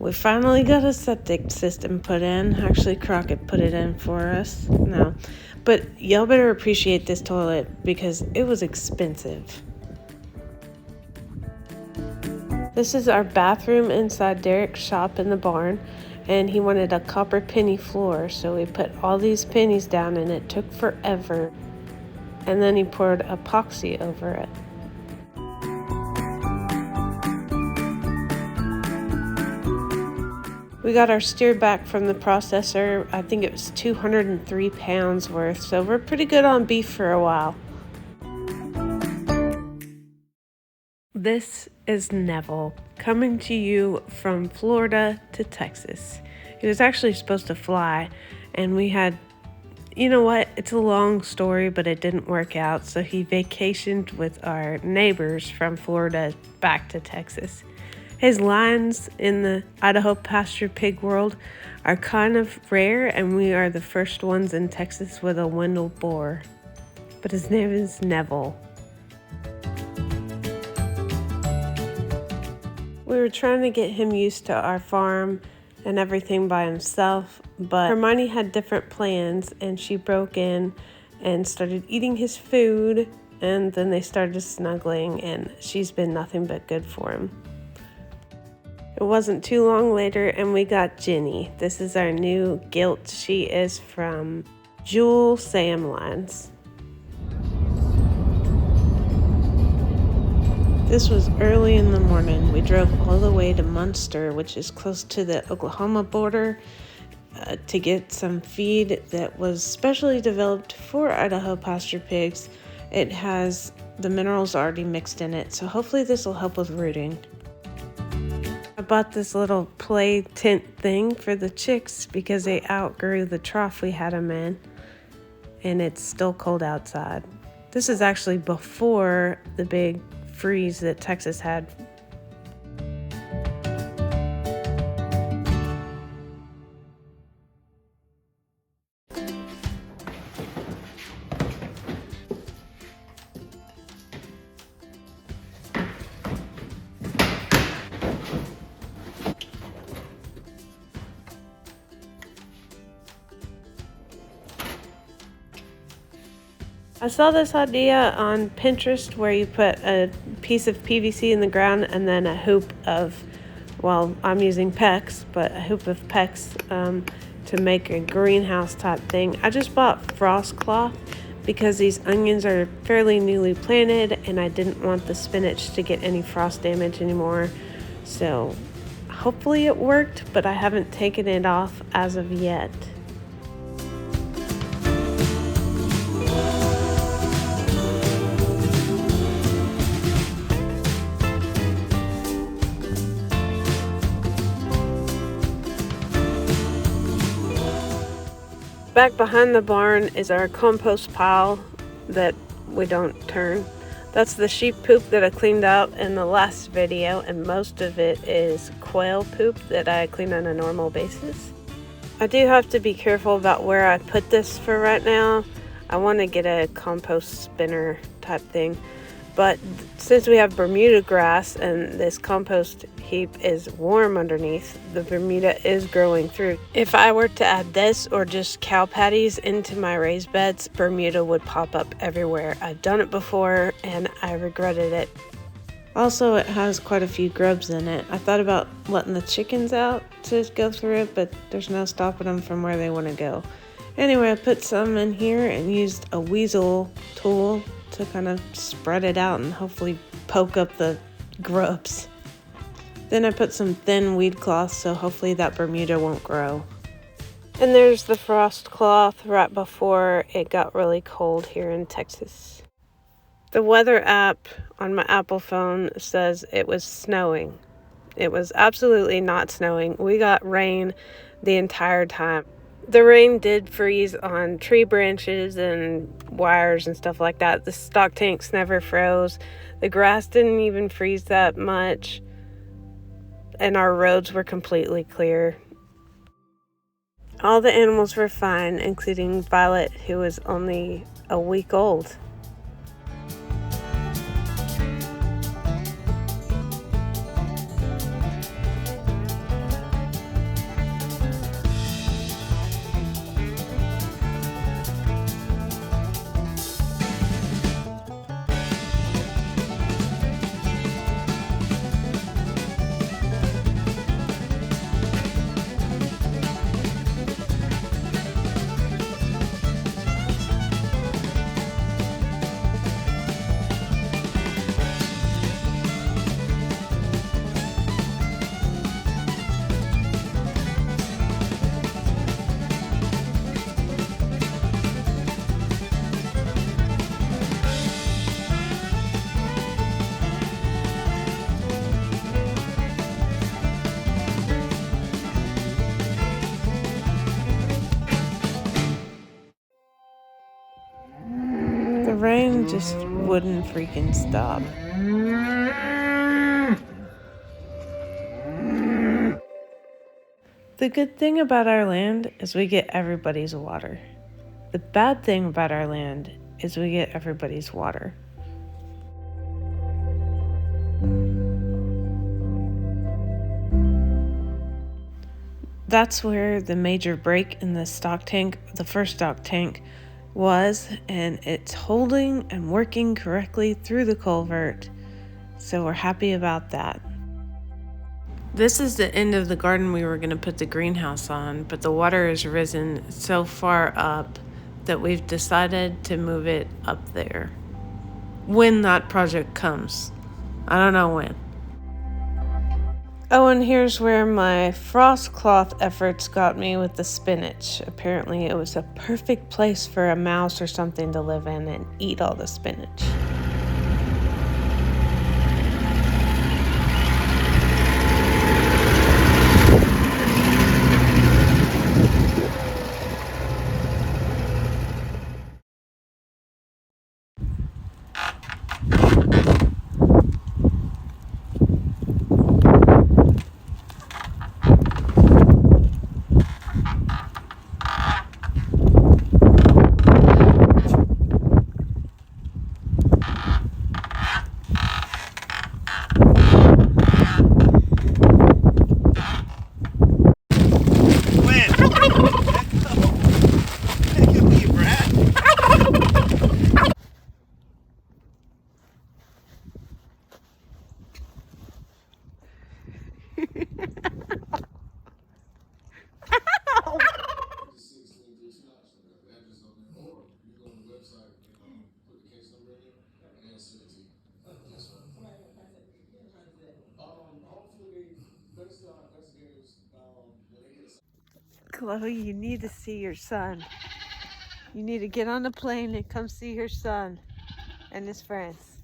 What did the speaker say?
We finally got a septic system put in. Actually, Crockett put it in for us. No. But y'all better appreciate this toilet because it was expensive. This is our bathroom inside Derek's shop in the barn, and he wanted a copper penny floor, so we put all these pennies down and it took forever. And then he poured epoxy over it. We got our steer back from the processor. I think it was 203 pounds worth, so we're pretty good on beef for a while. This is Neville, coming to you from Florida to Texas. He was actually supposed to fly, and we had, you know what, it's a long story, but it didn't work out, so he vacationed with our neighbors from Florida back to Texas. His lines in the Idaho Pasture Pig world are kind of rare, and we are the first ones in Texas with a Wendell boar. But his name is Neville. We were trying to get him used to our farm and everything by himself, but Hermione had different plans, and she broke in and started eating his food, and then they started snuggling, and she's been nothing but good for him. It wasn't too long later, and we got Jenny. This is our new gilt. She is from Jewel Sam Lines. This was early in the morning. We drove all the way to Munster, which is close to the Oklahoma border, to get some feed that was specially developed for Idaho Pasture Pigs. It has the minerals already mixed in it, so hopefully this will help with rooting. I bought this little play tent thing for the chicks because they outgrew the trough we had them in, and it's still cold outside. This is actually before the big freeze that Texas had. I saw this idea on Pinterest where you put a piece of PVC in the ground and then a hoop of, well, I'm using PEX, but a hoop of PEX to make a greenhouse type thing. I just bought frost cloth because these onions are fairly newly planted and I didn't want the spinach to get any frost damage anymore. So hopefully it worked, but I haven't taken it off as of yet. Back behind the barn is our compost pile that we don't turn. That's the sheep poop that I cleaned out in the last video, and most of it is quail poop that I clean on a normal basis. I do have to be careful about where I put this for right now. I want to get a compost spinner type thing, but since we have Bermuda grass and this compost heap is warm underneath, the Bermuda is growing through. If I were to add this or just cow patties into my raised beds, Bermuda would pop up everywhere. I've done it before and I regretted it. Also, it has quite a few grubs in it. I thought about letting the chickens out to go through it, but there's no stopping them from where they want to go. Anyway, I put some in here and used a weasel tool to kind of spread it out and hopefully poke up the grubs. Then I put some thin weed cloth, so hopefully that Bermuda won't grow. And there's the frost cloth right before it got really cold here in Texas. The weather app on my Apple phone says it was snowing. It was absolutely not snowing. We got rain the entire time. The rain did freeze on tree branches and wires and stuff like that. The stock tanks never froze. The grass didn't even freeze that much. And our roads were completely clear. All the animals were fine, including Violet, who was only a week old. The rain just wouldn't freaking stop. The good thing about our land is we get everybody's water. The bad thing about our land is we get everybody's water. That's where the major break in the stock tank, the first stock tank, was, and it's holding and working correctly through the culvert, so we're happy about that. This is the end of the garden we were going to put the greenhouse on, but the water has risen so far up that we've decided to move it up there. When that project comes. I don't know when. Oh, and here's where my frost cloth efforts got me with the spinach. Apparently it was a perfect place for a mouse or something to live in and eat all the spinach. Chloe, you need to see your son. You need to get on a plane and come see your son and his friends.